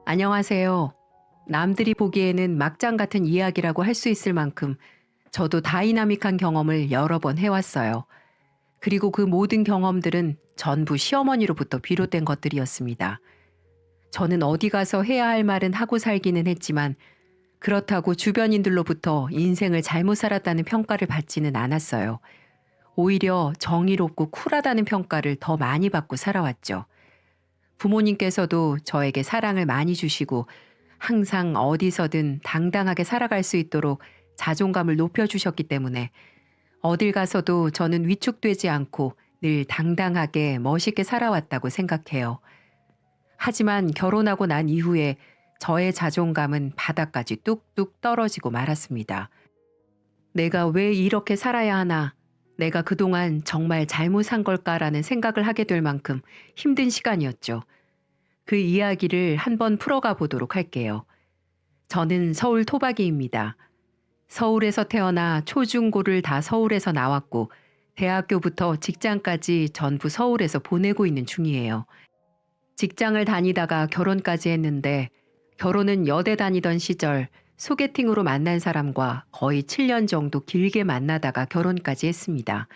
안녕하세요. 남들이 보기에는 막장 같은 이야기라고 할 수 있을 만큼 저도 다이나믹한 경험을 여러 번 해왔어요. 그리고 그 모든 경험들은 전부 시어머니로부터 비롯된 것들이었습니다. 저는 어디 가서 해야 할 말은 하고 살기는 했지만 그렇다고 주변인들로부터 인생을 잘못 살았다는 평가를 받지는 않았어요. 오히려 정의롭고 쿨하다는 평가를 더 많이 받고 살아왔죠. 부모님께서도 저에게 사랑을 많이 주시고 항상 어디서든 당당하게 살아갈 수 있도록 자존감을 높여주셨기 때문에 어딜 가서도 저는 위축되지 않고 늘 당당하게 멋있게 살아왔다고 생각해요. 하지만 결혼하고 난 이후에 저의 자존감은 바닥까지 뚝뚝 떨어지고 말았습니다. 내가 왜 이렇게 살아야 하나? 내가 그동안 정말 잘못 산 걸까라는 생각을 하게 될 만큼 힘든 시간이었죠. 그 이야기를 한번 풀어가 보도록 할게요. 저는 서울 토박이입니다. 서울에서 태어나 초중고를 다 서울에서 나왔고 대학교부터 직장까지 전부 서울에서 보내고 있는 중이에요. 직장을 다니다가 결혼까지 했는데 결혼은 여대 다니던 시절 소개팅으로 만난 사람과 거의 7년 정도 길게 만나다가 결혼까지 했습니다.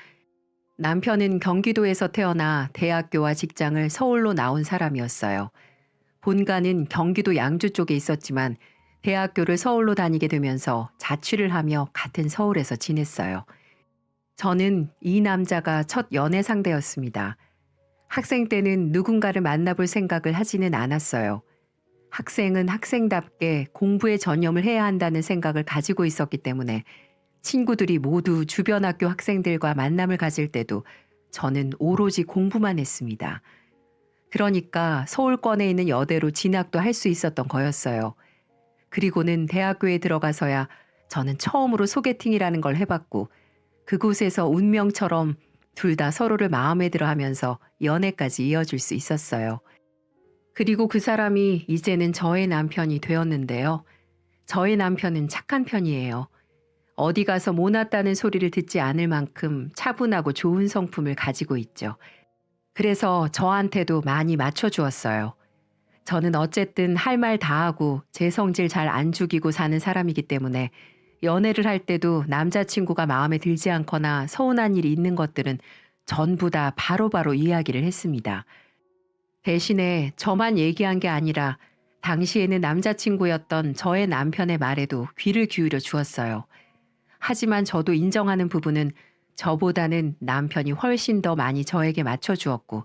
남편은 경기도에서 태어나 대학교와 직장을 서울로 나온 사람이었어요. 본가는 경기도 양주 쪽에 있었지만 대학교를 서울로 다니게 되면서 자취를 하며 같은 서울에서 지냈어요. 저는 이 남자가 첫 연애 상대였습니다. 학생 때는 누군가를 만나볼 생각을 하지는 않았어요. 학생은 학생답게 공부에 전념을 해야 한다는 생각을 가지고 있었기 때문에 친구들이 모두 주변 학교 학생들과 만남을 가질 때도 저는 오로지 공부만 했습니다. 그러니까 서울권에 있는 여대로 진학도 할 수 있었던 거였어요. 그리고는 대학교에 들어가서야 저는 처음으로 소개팅이라는 걸 해봤고 그곳에서 운명처럼 둘 다 서로를 마음에 들어 하면서 연애까지 이어질 수 있었어요. 그리고 그 사람이 이제는 저의 남편이 되었는데요. 저의 남편은 착한 편이에요. 어디 가서 모났다는 소리를 듣지 않을 만큼 차분하고 좋은 성품을 가지고 있죠. 그래서 저한테도 많이 맞춰주었어요. 저는 어쨌든 할 말 다 하고 제 성질 잘 안 죽이고 사는 사람이기 때문에 연애를 할 때도 남자친구가 마음에 들지 않거나 서운한 일이 있는 것들은 전부 다 바로바로 이야기를 했습니다. 대신에 저만 얘기한 게 아니라 당시에는 남자친구였던 저의 남편의 말에도 귀를 기울여 주었어요. 하지만 저도 인정하는 부분은 저보다는 남편이 훨씬 더 많이 저에게 맞춰주었고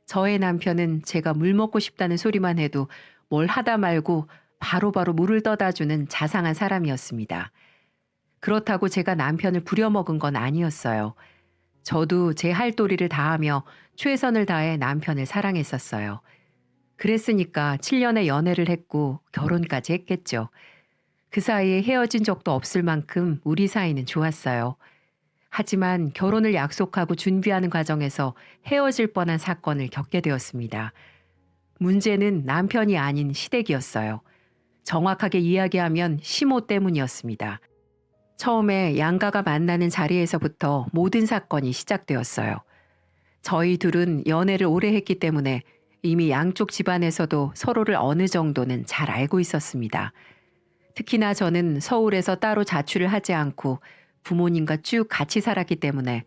저의 남편은 제가 물 먹고 싶다는 소리만 해도 뭘 하다 말고 바로바로 물을 떠다 주는 자상한 사람이었습니다. 그렇다고 제가 남편을 부려먹은 건 아니었어요. 저도 제 할 도리를 다하며 최선을 다해 남편을 사랑했었어요. 그랬으니까 7년의 연애를 했고 결혼까지 했겠죠. 그 사이에 헤어진 적도 없을 만큼 우리 사이는 좋았어요. 하지만 결혼을 약속하고 준비하는 과정에서 헤어질 뻔한 사건을 겪게 되었습니다. 문제는 남편이 아닌 시댁이었어요. 정확하게 이야기하면 시모 때문이었습니다. 처음에 양가가 만나는 자리에서부터 모든 사건이 시작되었어요. 저희 둘은 연애를 오래 했기 때문에 이미 양쪽 집안에서도 서로를 어느 정도는 잘 알고 있었습니다. 특히나 저는 서울에서 따로 자취를 하지 않고 부모님과 쭉 같이 살았기 때문에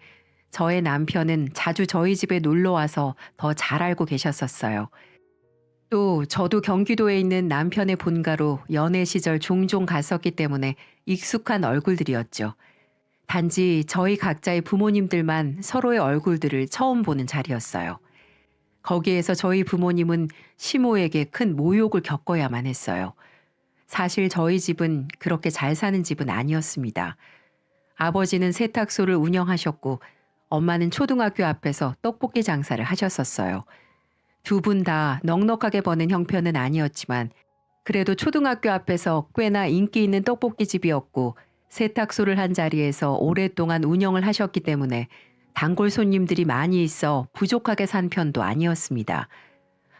저의 남편은 자주 저희 집에 놀러 와서 더 잘 알고 계셨었어요. 또 저도 경기도에 있는 남편의 본가로 연애 시절 종종 갔었기 때문에 익숙한 얼굴들이었죠. 단지 저희 각자의 부모님들만 서로의 얼굴들을 처음 보는 자리였어요. 거기에서 저희 부모님은 시모에게 큰 모욕을 겪어야만 했어요. 사실 저희 집은 그렇게 잘 사는 집은 아니었습니다. 아버지는 세탁소를 운영하셨고 엄마는 초등학교 앞에서 떡볶이 장사를 하셨었어요. 두 분 다 넉넉하게 버는 형편은 아니었지만 그래도 초등학교 앞에서 꽤나 인기 있는 떡볶이집이었고 세탁소를 한 자리에서 오랫동안 운영을 하셨기 때문에 단골 손님들이 많이 있어 부족하게 산 편도 아니었습니다.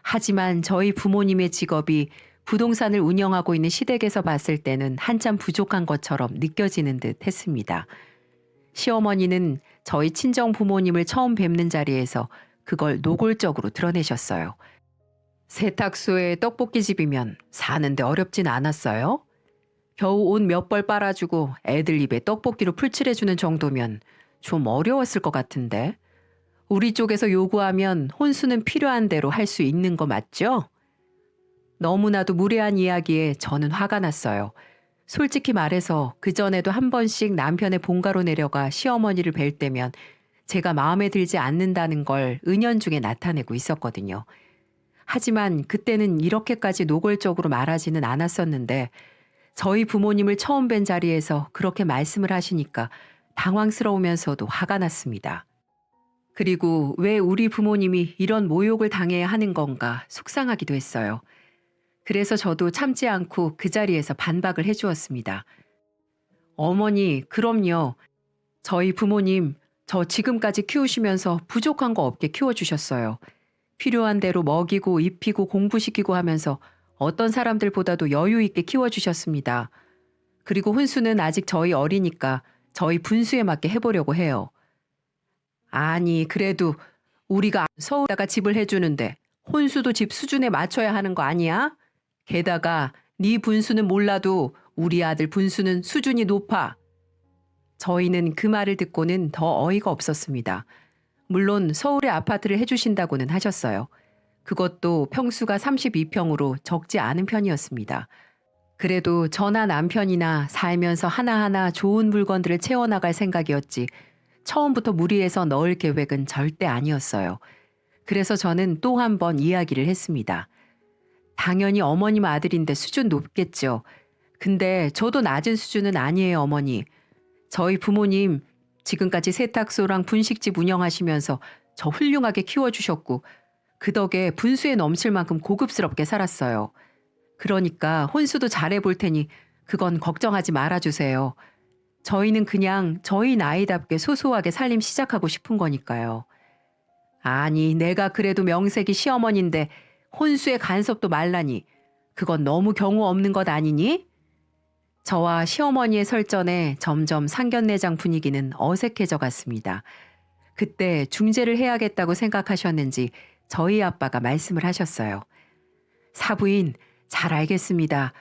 하지만 저희 부모님의 직업이 부동산을 운영하고 있는 시댁에서 봤을 때는 한참 부족한 것처럼 느껴지는 듯 했습니다. 시어머니는 저희 친정 부모님을 처음 뵙는 자리에서 그걸 노골적으로 드러내셨어요. 세탁소에 떡볶이집이면 사는데 어렵진 않았어요? 겨우 옷 몇 벌 빨아주고 애들 입에 떡볶이로 풀칠해주는 정도면 좀 어려웠을 것 같은데. 우리 쪽에서 요구하면 혼수는 필요한 대로 할 수 있는 거 맞죠? 너무나도 무례한 이야기에 저는 화가 났어요. 솔직히 말해서 그전에도 한 번씩 남편의 본가로 내려가 시어머니를 뵐 때면 제가 마음에 들지 않는다는 걸 은연중에 나타내고 있었거든요. 하지만 그때는 이렇게까지 노골적으로 말하지는 않았었는데 저희 부모님을 처음 뵌 자리에서 그렇게 말씀을 하시니까 당황스러우면서도 화가 났습니다. 그리고 왜 우리 부모님이 이런 모욕을 당해야 하는 건가 속상하기도 했어요. 그래서 저도 참지 않고 그 자리에서 반박을 해주었습니다. 어머니, 그럼요. 저희 부모님, 저 지금까지 키우시면서 부족한 거 없게 키워주셨어요. 필요한 대로 먹이고 입히고 공부시키고 하면서 어떤 사람들보다도 여유 있게 키워주셨습니다. 그리고 혼수는 아직 저희 어리니까 저희 분수에 맞게 해보려고 해요. 아니, 그래도 우리가 서울에다가 집을 해주는데 혼수도 집 수준에 맞춰야 하는 거 아니야? 게다가 네 분수는 몰라도 우리 아들 분수는 수준이 높아. 저희는 그 말을 듣고는 더 어이가 없었습니다. 물론 서울에 아파트를 해주신다고는 하셨어요. 그것도 평수가 32평으로 적지 않은 편이었습니다. 그래도 저나 남편이나 살면서 하나하나 좋은 물건들을 채워나갈 생각이었지 처음부터 무리해서 넣을 계획은 절대 아니었어요. 그래서 저는 또 한 번 이야기를 했습니다. 당연히 어머님 아들인데 수준 높겠죠. 근데 저도 낮은 수준은 아니에요, 어머니. 저희 부모님 지금까지 세탁소랑 분식집 운영하시면서 저 훌륭하게 키워주셨고 그 덕에 분수에 넘칠 만큼 고급스럽게 살았어요. 그러니까 혼수도 잘해볼 테니 그건 걱정하지 말아주세요. 저희는 그냥 저희 나이답게 소소하게 살림 시작하고 싶은 거니까요. 아니, 내가 그래도 명색이 시어머니인데 혼수의 간섭도 말라니. 그건 너무 경우 없는 것 아니니? 저와 시어머니의 설전에 점점 상견례장 분위기는 어색해져 갔습니다. 그때 중재를 해야겠다고 생각하셨는지 저희 아빠가 말씀을 하셨어요. 사부인, 잘 알겠습니다.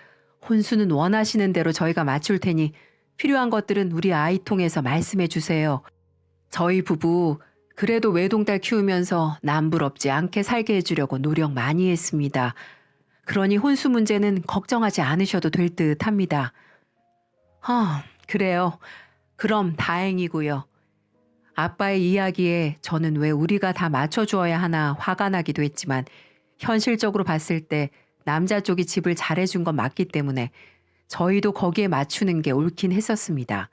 혼수는 원하시는 대로 저희가 맞출 테니 필요한 것들은 우리 아이 통해서 말씀해 주세요. 저희 부부 그래도 외동딸 키우면서 남부럽지 않게 살게 해주려고 노력 많이 했습니다. 그러니 혼수 문제는 걱정하지 않으셔도 될 듯 합니다. 그래요. 그럼 다행이고요. 아빠의 이야기에 저는 왜 우리가 다 맞춰주어야 하나 화가 나기도 했지만 현실적으로 봤을 때 남자 쪽이 집을 잘해준 건 맞기 때문에 저희도 거기에 맞추는 게 옳긴 했었습니다.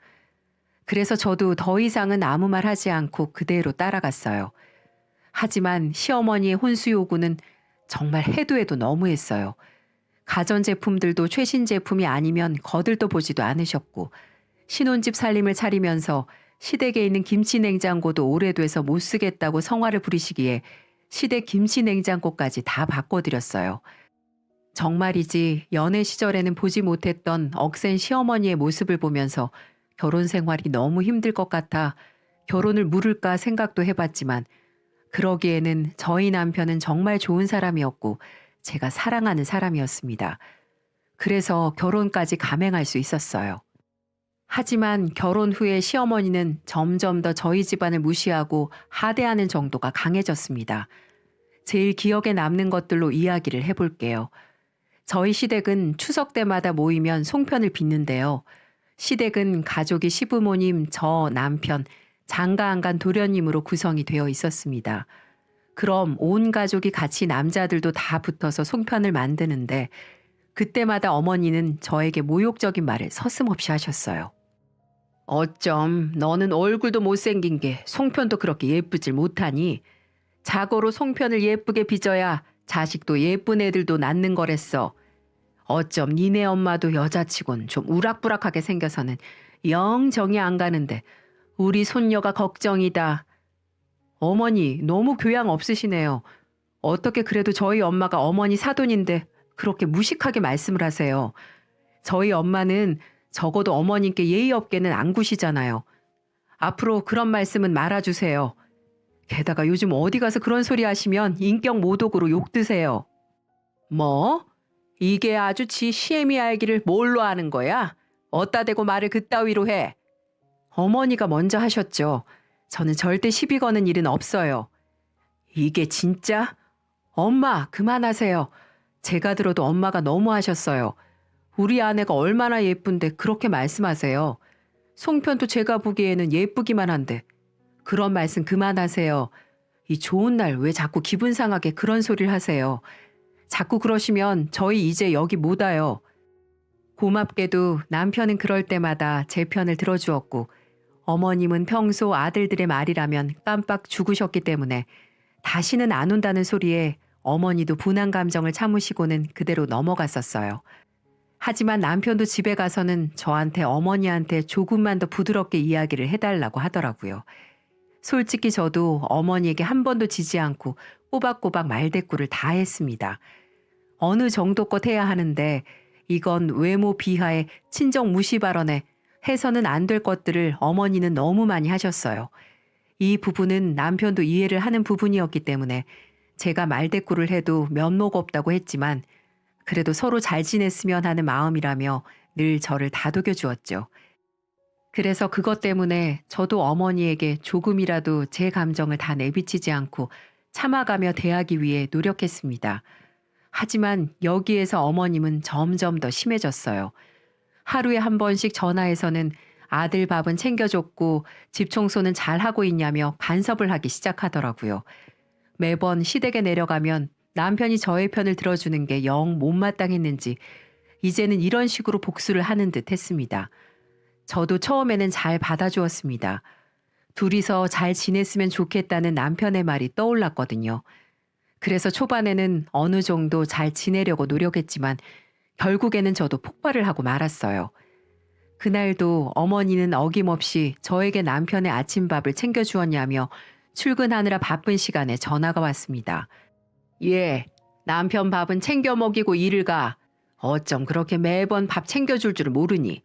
그래서 저도 더 이상은 아무 말 하지 않고 그대로 따라갔어요. 하지만 시어머니의 혼수 요구는 정말 해도 해도 너무했어요. 가전제품들도 최신 제품이 아니면 거들떠 보지도 않으셨고 신혼집 살림을 차리면서 시댁에 있는 김치 냉장고도 오래돼서 못 쓰겠다고 성화를 부리시기에 시댁 김치 냉장고까지 다 바꿔드렸어요. 정말이지 연애 시절에는 보지 못했던 억센 시어머니의 모습을 보면서 결혼 생활이 너무 힘들 것 같아 결혼을 물을까 생각도 해봤지만 그러기에는 저희 남편은 정말 좋은 사람이었고 제가 사랑하는 사람이었습니다. 그래서 결혼까지 감행할 수 있었어요. 하지만 결혼 후에 시어머니는 점점 더 저희 집안을 무시하고 하대하는 정도가 강해졌습니다. 제일 기억에 남는 것들로 이야기를 해볼게요. 저희 시댁은 추석 때마다 모이면 송편을 빚는데요. 시댁은 가족이 시부모님, 저, 남편, 장가안간 도련님으로 구성이 되어 있었습니다. 그럼 온 가족이 같이 남자들도 다 붙어서 송편을 만드는데 그때마다 어머니는 저에게 모욕적인 말을 서슴없이 하셨어요. 어쩜 너는 얼굴도 못생긴 게 송편도 그렇게 예쁘질 못하니? 자고로 송편을 예쁘게 빚어야 자식도 예쁜 애들도 낳는 거랬어. 어쩜 니네 엄마도 여자치곤 좀 우락부락하게 생겨서는 영 정이 안 가는데 우리 손녀가 걱정이다. 어머니 너무 교양 없으시네요. 어떻게 그래도 저희 엄마가 어머니 사돈인데 그렇게 무식하게 말씀을 하세요. 저희 엄마는 적어도 어머님께 예의 없게는 안 구시잖아요. 앞으로 그런 말씀은 말아주세요. 게다가 요즘 어디 가서 그런 소리 하시면 인격 모독으로 욕 드세요. 뭐? 이게 아주 지 시애미 알기를 뭘로 아는 거야? 어따 대고 말을 그따위로 해? 어머니가 먼저 하셨죠. 저는 절대 시비 거는 일은 없어요. 이게 진짜? 엄마, 그만하세요. 제가 들어도 엄마가 너무 하셨어요. 우리 아내가 얼마나 예쁜데 그렇게 말씀하세요. 송편도 제가 보기에는 예쁘기만 한데. 그런 말씀 그만하세요. 이 좋은 날 왜 자꾸 기분 상하게 그런 소리를 하세요. 자꾸 그러시면 저희 이제 여기 못 와요. 고맙게도 남편은 그럴 때마다 제 편을 들어주었고 어머님은 평소 아들들의 말이라면 깜빡 죽으셨기 때문에 다시는 안 온다는 소리에 어머니도 분한 감정을 참으시고는 그대로 넘어갔었어요. 하지만 남편도 집에 가서는 저한테 어머니한테 조금만 더 부드럽게 이야기를 해달라고 하더라고요. 솔직히 저도 어머니에게 한 번도 지지 않고 꼬박꼬박 말대꾸를 다 했습니다. 어느 정도껏 해야 하는데 이건 외모 비하에 친정 무시 발언에 해서는 안 될 것들을 어머니는 너무 많이 하셨어요. 이 부분은 남편도 이해를 하는 부분이었기 때문에 제가 말대꾸를 해도 면목 없다고 했지만 그래도 서로 잘 지냈으면 하는 마음이라며 늘 저를 다독여 주었죠. 그래서 그것 때문에 저도 어머니에게 조금이라도 제 감정을 다 내비치지 않고 참아가며 대하기 위해 노력했습니다. 하지만 여기에서 어머님은 점점 더 심해졌어요. 하루에 한 번씩 전화해서는 아들 밥은 챙겨줬고 집 청소는 잘하고 있냐며 간섭을 하기 시작하더라고요. 매번 시댁에 내려가면 남편이 저의 편을 들어주는 게 영 못마땅했는지 이제는 이런 식으로 복수를 하는 듯 했습니다. 저도 처음에는 잘 받아주었습니다. 둘이서 잘 지냈으면 좋겠다는 남편의 말이 떠올랐거든요. 그래서 초반에는 어느 정도 잘 지내려고 노력했지만 결국에는 저도 폭발을 하고 말았어요. 그날도 어머니는 어김없이 저에게 남편의 아침밥을 챙겨주었냐며 출근하느라 바쁜 시간에 전화가 왔습니다. 예, 남편 밥은 챙겨 먹이고 일을 가. 어쩜 그렇게 매번 밥 챙겨줄 줄 모르니.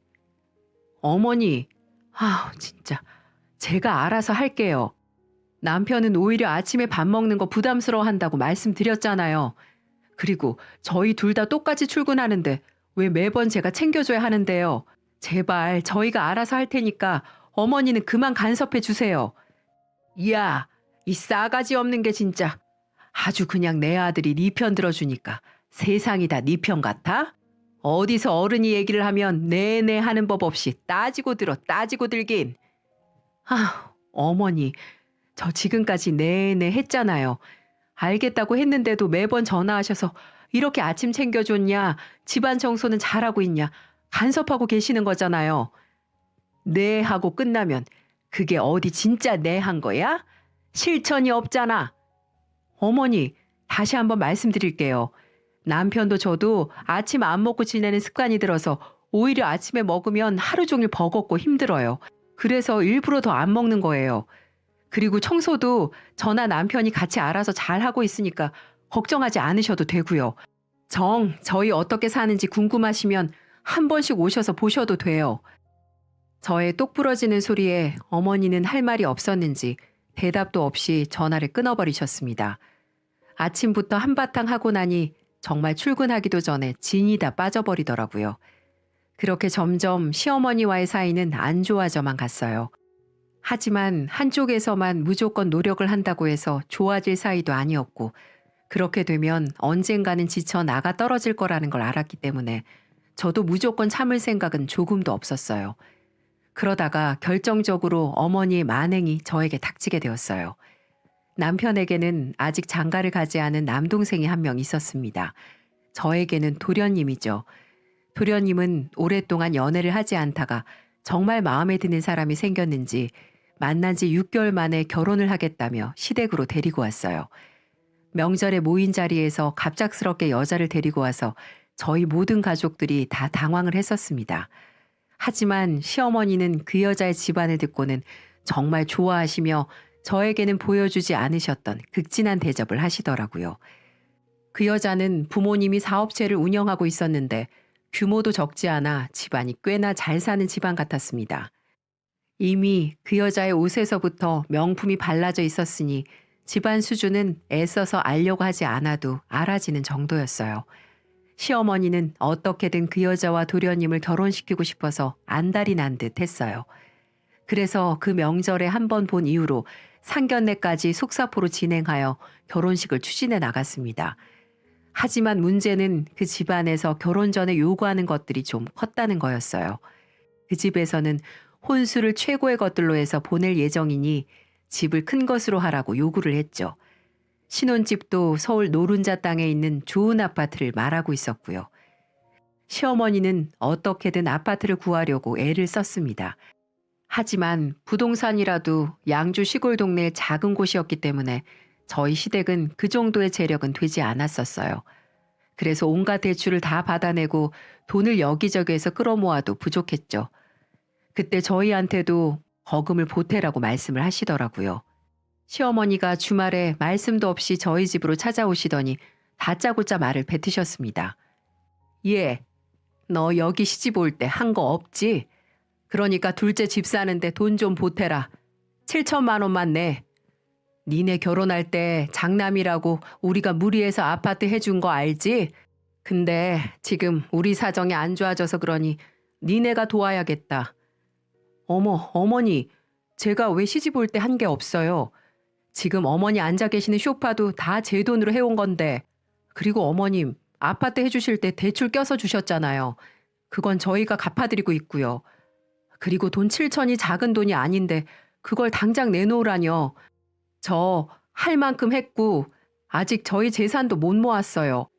어머니, 진짜 제가 알아서 할게요. 남편은 오히려 아침에 밥 먹는 거 부담스러워 한다고 말씀드렸잖아요. 그리고 저희 둘 다 똑같이 출근하는데 왜 매번 제가 챙겨줘야 하는데요. 제발 저희가 알아서 할 테니까 어머니는 그만 간섭해 주세요. 이야, 이 싸가지 없는 게 진짜 아주 그냥 내 아들이 네 편 들어주니까 세상이 다 네 편 같아? 어디서 어른이 얘기를 하면 네네 하는 법 없이 따지고 들어 따지고 들긴. 어머니, 저 지금까지 네네 했잖아요. 알겠다고 했는데도 매번 전화하셔서 이렇게 아침 챙겨줬냐, 집안 청소는 잘하고 있냐, 간섭하고 계시는 거잖아요. 네 하고 끝나면 그게 어디 진짜 네 한 거야? 실천이 없잖아. 어머니, 다시 한번 말씀드릴게요. 남편도 저도 아침 안 먹고 지내는 습관이 들어서 오히려 아침에 먹으면 하루 종일 버겁고 힘들어요. 그래서 일부러 더 안 먹는 거예요. 그리고 청소도 저나 남편이 같이 알아서 잘 하고 있으니까 걱정하지 않으셔도 되고요. 저희 어떻게 사는지 궁금하시면 한 번씩 오셔서 보셔도 돼요. 저의 똑 부러지는 소리에 어머니는 할 말이 없었는지 대답도 없이 전화를 끊어버리셨습니다. 아침부터 한바탕 하고 나니 정말 출근하기도 전에 진이 다 빠져버리더라고요. 그렇게 점점 시어머니와의 사이는 안 좋아져만 갔어요. 하지만 한쪽에서만 무조건 노력을 한다고 해서 좋아질 사이도 아니었고 그렇게 되면 언젠가는 지쳐 나가 떨어질 거라는 걸 알았기 때문에 저도 무조건 참을 생각은 조금도 없었어요. 그러다가 결정적으로 어머니의 만행이 저에게 닥치게 되었어요. 남편에게는 아직 장가를 가지 않은 남동생이 한 명 있었습니다. 저에게는 도련님이죠. 도련님은 오랫동안 연애를 하지 않다가 정말 마음에 드는 사람이 생겼는지 만난 지 6개월 만에 결혼을 하겠다며 시댁으로 데리고 왔어요. 명절에 모인 자리에서 갑작스럽게 여자를 데리고 와서 저희 모든 가족들이 다 당황을 했었습니다. 하지만 시어머니는 그 여자의 집안을 듣고는 정말 좋아하시며 저에게는 보여주지 않으셨던 극진한 대접을 하시더라고요. 그 여자는 부모님이 사업체를 운영하고 있었는데 규모도 적지 않아 집안이 꽤나 잘 사는 집안 같았습니다. 이미 그 여자의 옷에서부터 명품이 발라져 있었으니 집안 수준은 애써서 알려고 하지 않아도 알아지는 정도였어요. 시어머니는 어떻게든 그 여자와 도련님을 결혼시키고 싶어서 안달이 난 듯 했어요. 그래서 그 명절에 한 번 본 이후로 상견례까지 속사포로 진행하여 결혼식을 추진해 나갔습니다. 하지만 문제는 그 집안에서 결혼 전에 요구하는 것들이 좀 컸다는 거였어요. 그 집에서는 혼수를 최고의 것들로 해서 보낼 예정이니 집을 큰 것으로 하라고 요구를 했죠. 신혼집도 서울 노른자 땅에 있는 좋은 아파트를 말하고 있었고요. 시어머니는 어떻게든 아파트를 구하려고 애를 썼습니다. 하지만 부동산이라도 양주 시골 동네의 작은 곳이었기 때문에 저희 시댁은 그 정도의 재력은 되지 않았었어요. 그래서 온갖 대출을 다 받아내고 돈을 여기저기에서 끌어모아도 부족했죠. 그때 저희한테도 거금을 보태라고 말씀을 하시더라고요. 시어머니가 주말에 말씀도 없이 저희 집으로 찾아오시더니 다짜고짜 말을 뱉으셨습니다. 예, 너 여기 시집 올 때 한 거 없지? 그러니까 둘째 집 사는데 돈 좀 보태라. 7천만 원만 내. 니네 결혼할 때 장남이라고 우리가 무리해서 아파트 해준 거 알지? 근데 지금 우리 사정이 안 좋아져서 그러니 니네가 도와야겠다. 어머, 어머니, 제가 왜 시집 올 때 한 게 없어요? 지금 어머니 앉아 계시는 소파도 다 제 돈으로 해온 건데. 그리고 어머님, 아파트 해주실 때 대출 껴서 주셨잖아요. 그건 저희가 갚아드리고 있고요. 그리고 돈 7천이 작은 돈이 아닌데 그걸 당장 내놓으라뇨. 저 할 만큼 했고 아직 저희 재산도 못 모았어요.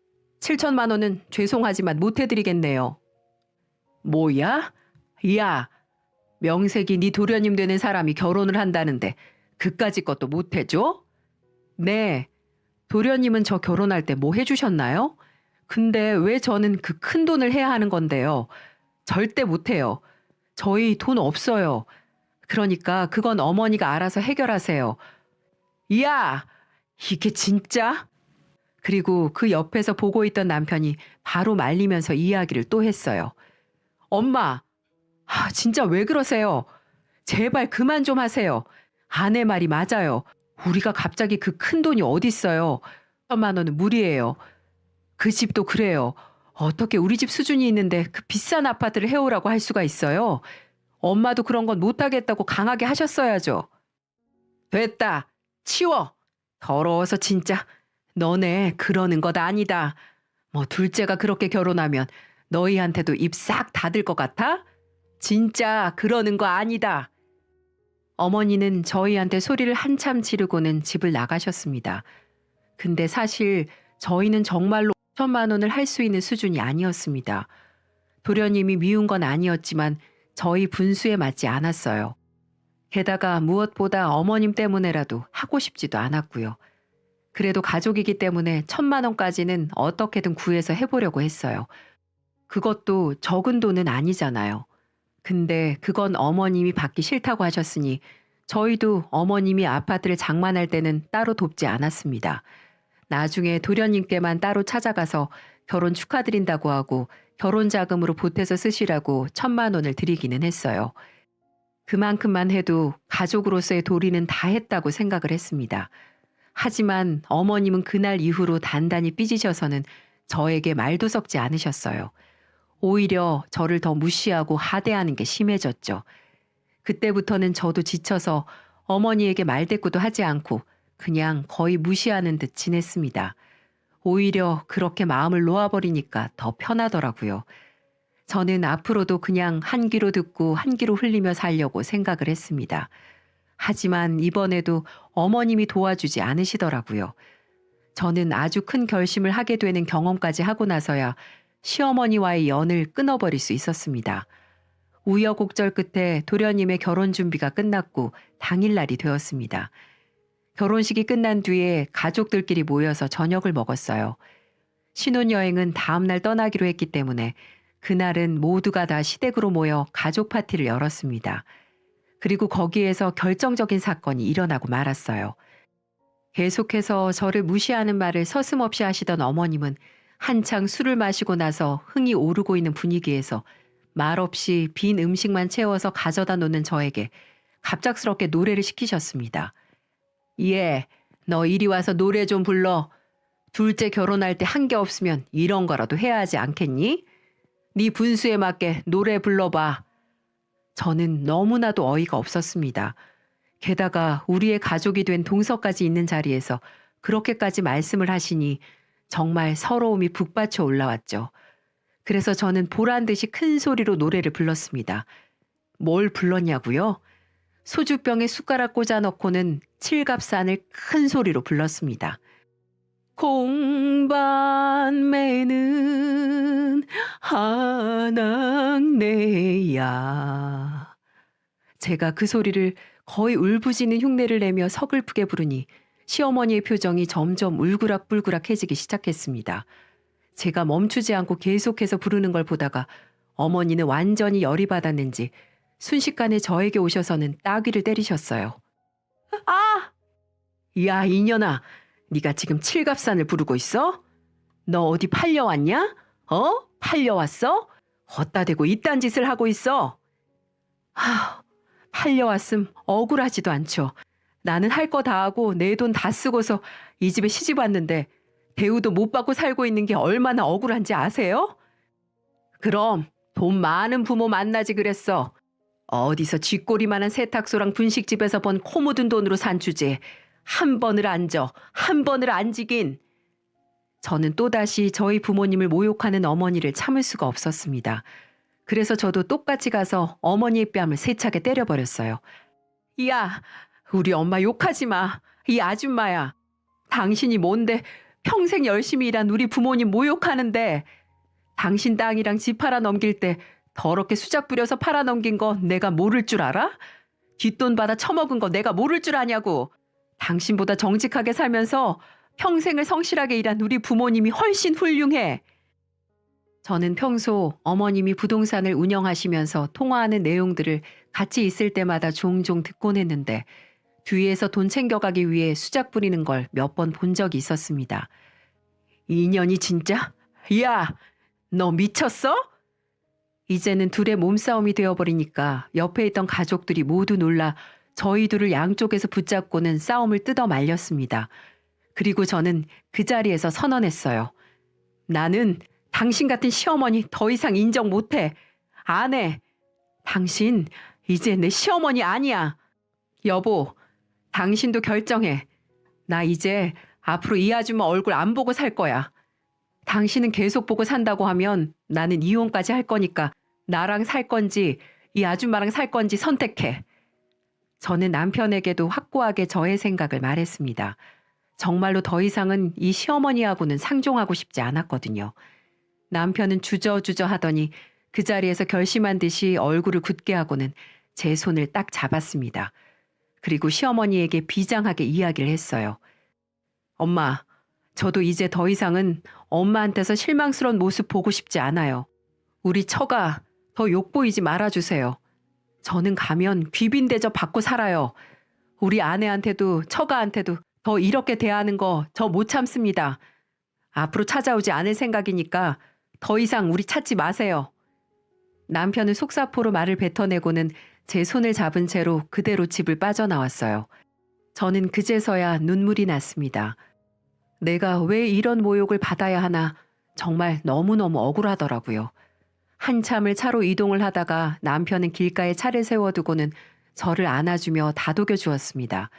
7천만 원은 죄송하지만 못 해드리겠네요. 뭐야? 야, 명색이 네 도련님 되는 사람이 결혼을 한다는데 그까짓 것도 못 해줘? 네, 도련님은 저 결혼할 때 뭐 해주셨나요? 근데 왜 저는 그 큰 돈을 해야 하는 건데요? 절대 못 해요. 저희 돈 없어요. 그러니까 그건 어머니가 알아서 해결하세요. 야, 이게 진짜? 그리고 그 옆에서 보고 있던 남편이 바로 말리면서 이야기를 또 했어요. 엄마, 진짜 왜 그러세요? 제발 그만 좀 하세요. 아내 말이 맞아요. 우리가 갑자기 그 큰 돈이 어딨어요. 1천만 원은 무리예요. 그 집도 그래요. 어떻게 우리 집 수준이 있는데 그 비싼 아파트를 해오라고 할 수가 있어요? 엄마도 그런 건 못하겠다고 강하게 하셨어야죠. 됐다. 치워. 더러워서 진짜. 너네 그러는 것 아니다. 뭐 둘째가 그렇게 결혼하면 너희한테도 입 싹 닫을 것 같아? 진짜 그러는 거 아니다. 어머니는 저희한테 소리를 한참 지르고는 집을 나가셨습니다. 근데 사실 저희는 정말로 5천만 원을 할 수 있는 수준이 아니었습니다. 도련님이 미운 건 아니었지만 저희 분수에 맞지 않았어요. 게다가 무엇보다 어머님 때문에라도 하고 싶지도 않았고요. 그래도 가족이기 때문에 1천만 원까지는 어떻게든 구해서 해보려고 했어요. 그것도 적은 돈은 아니잖아요. 근데 그건 어머님이 받기 싫다고 하셨으니 저희도 어머님이 아파트를 장만할 때는 따로 돕지 않았습니다. 나중에 도련님께만 따로 찾아가서 결혼 축하드린다고 하고 결혼 자금으로 보태서 쓰시라고 1천만 원을 드리기는 했어요. 그만큼만 해도 가족으로서의 도리는 다 했다고 생각을 했습니다. 하지만 어머님은 그날 이후로 단단히 삐지셔서는 저에게 말도 섞지 않으셨어요. 오히려 저를 더 무시하고 하대하는 게 심해졌죠. 그때부터는 저도 지쳐서 어머니에게 말대꾸도 하지 않고 그냥 거의 무시하는 듯 지냈습니다. 오히려 그렇게 마음을 놓아버리니까 더 편하더라고요. 저는 앞으로도 그냥 한 귀로 듣고 한 귀로 흘리며 살려고 생각을 했습니다. 하지만 이번에도 어머님이 도와주지 않으시더라고요. 저는 아주 큰 결심을 하게 되는 경험까지 하고 나서야 시어머니와의 연을 끊어버릴 수 있었습니다. 우여곡절 끝에 도련님의 결혼 준비가 끝났고 당일날이 되었습니다. 결혼식이 끝난 뒤에 가족들끼리 모여서 저녁을 먹었어요. 신혼여행은 다음날 떠나기로 했기 때문에 그날은 모두가 다 시댁으로 모여 가족 파티를 열었습니다. 그리고 거기에서 결정적인 사건이 일어나고 말았어요. 계속해서 저를 무시하는 말을 서슴없이 하시던 어머님은 한창 술을 마시고 나서 흥이 오르고 있는 분위기에서 말없이 빈 음식만 채워서 가져다 놓는 저에게 갑작스럽게 노래를 시키셨습니다. 예, 너 이리 와서 노래 좀 불러. 둘째 결혼할 때 한 게 없으면 이런 거라도 해야 하지 않겠니? 네 분수에 맞게 노래 불러봐. 저는 너무나도 어이가 없었습니다. 게다가 우리의 가족이 된 동서까지 있는 자리에서 그렇게까지 말씀을 하시니 정말 서러움이 북받쳐 올라왔죠. 그래서 저는 보란 듯이 큰 소리로 노래를 불렀습니다. 뭘 불렀냐고요? 소주병에 숟가락 꽂아 넣고는 칠갑산을 큰 소리로 불렀습니다. 공반매는 한악내야. 제가 그 소리를 거의 울부짖는 흉내를 내며 서글프게 부르니 시어머니의 표정이 점점 울그락불그락해지기 시작했습니다. 제가 멈추지 않고 계속해서 부르는 걸 보다가 어머니는 완전히 열이 받았는지 순식간에 저에게 오셔서는 따귀를 때리셨어요. 아! 야, 이년아, 네가 지금 칠갑산을 부르고 있어? 너 어디 팔려왔냐? 팔려왔어? 헛다 대고 이딴 짓을 하고 있어. 팔려왔음 억울하지도 않죠. 나는 할 거 다 하고 내 돈 다 쓰고서 이 집에 시집 왔는데 대우도 못 받고 살고 있는 게 얼마나 억울한지 아세요? 그럼 돈 많은 부모 만나지 그랬어. 어디서 쥐꼬리만한 세탁소랑 분식집에서 번 코 묻은 돈으로 산 주제에 한 번을 앉아, 한 번을 앉이긴. 저는 또다시 저희 부모님을 모욕하는 어머니를 참을 수가 없었습니다. 그래서 저도 똑같이 가서 어머니의 뺨을 세차게 때려버렸어요. 야, 우리 엄마 욕하지 마. 이 아줌마야. 당신이 뭔데 평생 열심히 일한 우리 부모님 모욕하는데. 당신 땅이랑 집 팔아 넘길 때 더럽게 수작 부려서 팔아 넘긴 거 내가 모를 줄 알아? 뒷돈 받아 처먹은 거 내가 모를 줄 아냐고. 당신보다 정직하게 살면서 평생을 성실하게 일한 우리 부모님이 훨씬 훌륭해. 저는 평소 어머님이 부동산을 운영하시면서 통화하는 내용들을 같이 있을 때마다 종종 듣곤 했는데 뒤에서 돈 챙겨가기 위해 수작 부리는 걸 몇 번 본 적이 있었습니다. 이년이 진짜? 야, 너 미쳤어? 이제는 둘의 몸싸움이 되어버리니까 옆에 있던 가족들이 모두 놀라 저희 둘을 양쪽에서 붙잡고는 싸움을 뜯어 말렸습니다. 그리고 저는 그 자리에서 선언했어요. 나는 당신 같은 시어머니 더 이상 인정 못해. 안 해. 당신 이제 내 시어머니 아니야. 여보, 당신도 결정해. 나 이제 앞으로 이 아줌마 얼굴 안 보고 살 거야. 당신은 계속 보고 산다고 하면 나는 이혼까지 할 거니까 나랑 살 건지 이 아줌마랑 살 건지 선택해. 저는 남편에게도 확고하게 저의 생각을 말했습니다. 정말로 더 이상은 이 시어머니하고는 상종하고 싶지 않았거든요. 남편은 주저주저 하더니 그 자리에서 결심한 듯이 얼굴을 굳게 하고는 제 손을 딱 잡았습니다. 그리고 시어머니에게 비장하게 이야기를 했어요. 엄마, 저도 이제 더 이상은 엄마한테서 실망스러운 모습 보고 싶지 않아요. 우리 처가 더 욕보이지 말아주세요. 저는 가면 귀빈 대접 받고 살아요. 우리 아내한테도 처가한테도 더 이렇게 대하는 거 저 못 참습니다. 앞으로 찾아오지 않을 생각이니까 더 이상 우리 찾지 마세요. 남편은 속사포로 말을 뱉어내고는 제 손을 잡은 채로 그대로 집을 빠져나왔어요. 저는 그제서야 눈물이 났습니다. 내가 왜 이런 모욕을 받아야 하나 정말 너무너무 억울하더라고요. 한참을 차로 이동을 하다가 남편은 길가에 차를 세워두고는 저를 안아주며 다독여 주었습니다.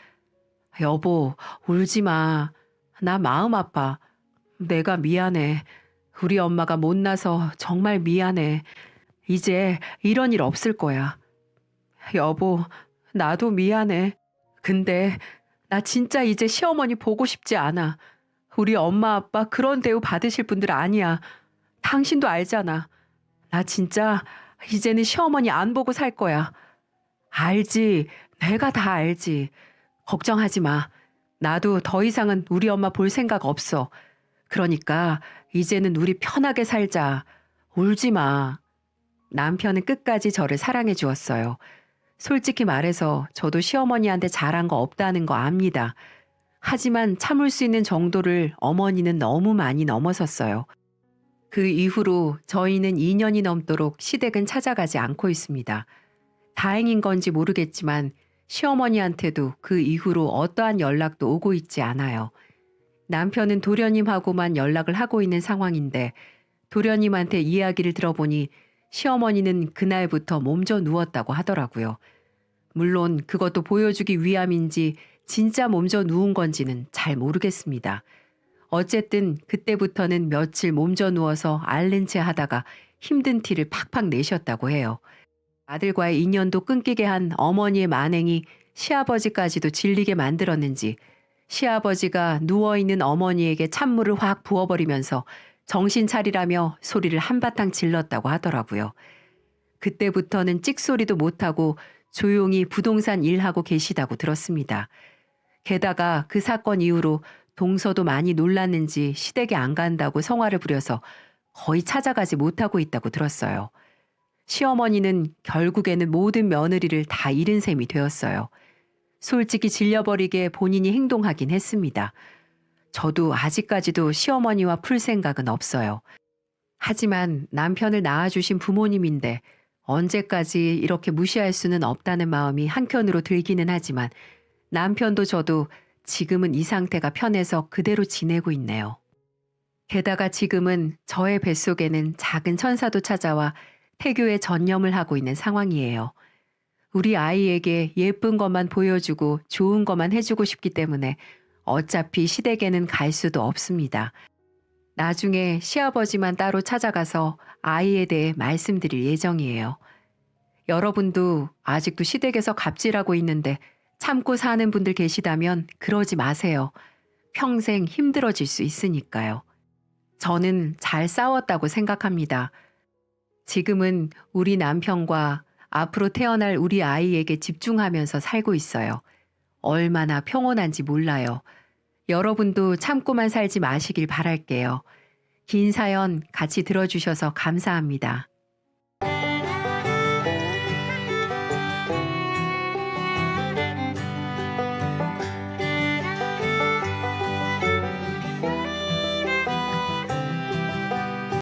여보, 울지 마. 나 마음 아파. 내가 미안해. 우리 엄마가 못나서 정말 미안해. 이제 이런 일 없을 거야. 여보, 나도 미안해. 근데 나 진짜 이제 시어머니 보고 싶지 않아. 우리 엄마 아빠 그런 대우 받으실 분들 아니야. 당신도 알잖아. 나 진짜 이제는 시어머니 안 보고 살 거야. 알지. 내가 다 알지. 걱정하지 마. 나도 더 이상은 우리 엄마 볼 생각 없어. 그러니까 이제는 우리 편하게 살자. 울지 마. 남편은 끝까지 저를 사랑해 주었어요. 솔직히 말해서 저도 시어머니한테 잘한 거 없다는 거 압니다. 하지만 참을 수 있는 정도를 어머니는 너무 많이 넘어섰어요. 그 이후로 저희는 2년이 넘도록 시댁은 찾아가지 않고 있습니다. 다행인 건지 모르겠지만 시어머니한테도 그 이후로 어떠한 연락도 오고 있지 않아요. 남편은 도련님하고만 연락을 하고 있는 상황인데 도련님한테 이야기를 들어보니 시어머니는 그날부터 몸져 누웠다고 하더라고요. 물론 그것도 보여주기 위함인지 진짜 몸져 누운 건지는 잘 모르겠습니다. 어쨌든 그때부터는 며칠 몸져 누워서 앓는 채 하다가 힘든 티를 팍팍 내셨다고 해요. 아들과의 인연도 끊기게 한 어머니의 만행이 시아버지까지도 질리게 만들었는지 시아버지가 누워있는 어머니에게 찬물을 확 부어버리면서 정신 차리라며 소리를 한바탕 질렀다고 하더라고요. 그때부터는 찍소리도 못하고 조용히 부동산 일하고 계시다고 들었습니다. 게다가 그 사건 이후로 동서도 많이 놀랐는지 시댁에 안 간다고 성화를 부려서 거의 찾아가지 못하고 있다고 들었어요. 시어머니는 결국에는 모든 며느리를 다 잃은 셈이 되었어요. 솔직히 질려버리게 본인이 행동하긴 했습니다. 저도 아직까지도 시어머니와 풀 생각은 없어요. 하지만 남편을 낳아주신 부모님인데 언제까지 이렇게 무시할 수는 없다는 마음이 한켠으로 들기는 하지만 남편도 저도 지금은 이 상태가 편해서 그대로 지내고 있네요. 게다가 지금은 저의 뱃속에는 작은 천사도 찾아와 태교에 전념을 하고 있는 상황이에요. 우리 아이에게 예쁜 것만 보여주고 좋은 것만 해주고 싶기 때문에 어차피 시댁에는 갈 수도 없습니다. 나중에 시아버지만 따로 찾아가서 아이에 대해 말씀드릴 예정이에요. 여러분도 아직도 시댁에서 갑질하고 있는데 참고 사는 분들 계시다면 그러지 마세요. 평생 힘들어질 수 있으니까요. 저는 잘 싸웠다고 생각합니다. 지금은 우리 남편과 앞으로 태어날 우리 아이에게 집중하면서 살고 있어요. 얼마나 평온한지 몰라요. 여러분도 참고만 살지 마시길 바랄게요. 긴 사연 같이 들어주셔서 감사합니다.